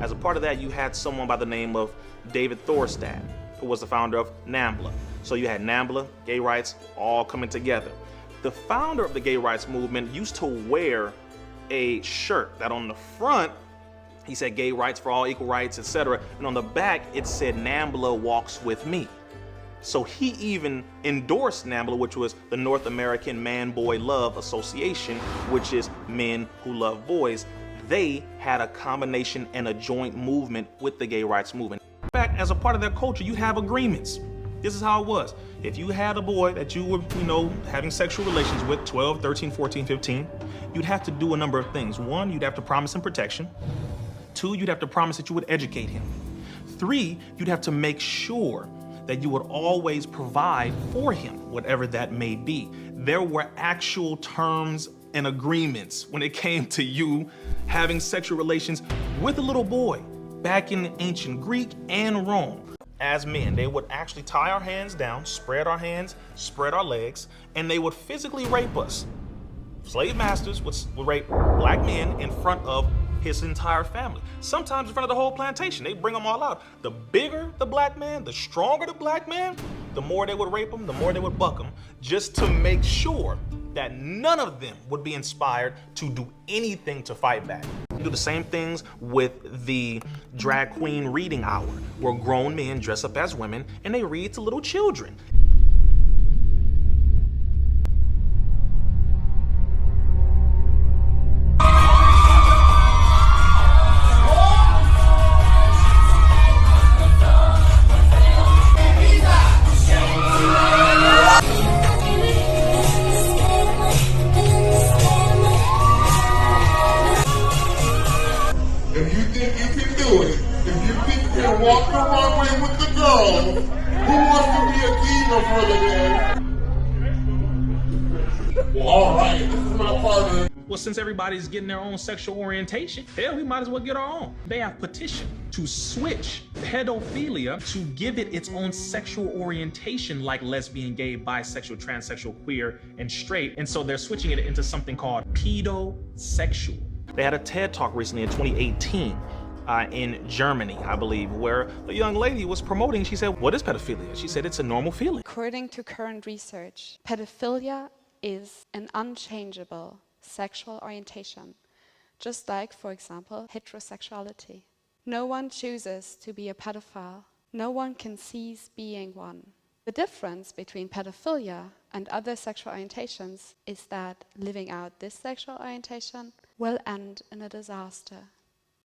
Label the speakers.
Speaker 1: As a part of that, you had someone by the name of David Thorstad, who was the founder of NAMBLA. So you had NAMBLA, gay rights, all coming together. The founder of the gay rights movement used to wear a shirt that on the front, he said gay rights for all, equal rights, etc. And on the back, it said NAMBLA walks with me. So he even endorsed NAMBLA, which was the North American Man-Boy Love Association, which is men who love boys. They had a combination and a joint movement with the gay rights movement. In fact, as a part of their culture, you have agreements. This is how it was. If you had a boy that you were, having sexual relations with, 12, 13, 14, 15, you'd have to do a number of things. One, you'd have to promise him protection. Two, you'd have to promise that you would educate him. Three, you'd have to make sure that you would always provide for him, whatever that may be. There were actual terms and agreements when it came to you having sexual relations with a little boy back in ancient Greek and Rome. As men, they would actually tie our hands down, spread our hands, spread our legs, and they would physically rape us. Slave masters would rape black men in front of his entire family, sometimes in front of the whole plantation. They bring them all out. The bigger the black man, the stronger the black man, the more they would rape him, the more they would buck him, just to make sure that none of them would be inspired to do anything to fight back. We do the same things with the drag queen reading hour, where grown men dress up as women and they read to little children.
Speaker 2: Walk the runway with the girls. Who wants to be a diva for the day? Well, all right, this is my partner.
Speaker 1: Well, since everybody's getting their own sexual orientation, hell, we might as well get our own. They have petitioned to switch pedophilia to give it its own sexual orientation like lesbian, gay, bisexual, transsexual, queer, and straight. And so they're switching it into something called pedosexual. They had a TED Talk recently in 2018. In Germany, I believe, where a young lady was promoting. She said, "What is pedophilia?" She said, "It's a normal feeling."
Speaker 3: According to current research, pedophilia is an unchangeable sexual orientation, just like, for example, heterosexuality. No one chooses to be a pedophile. No one can cease being one. The difference between pedophilia and other sexual orientations is that living out this sexual orientation will end in a disaster.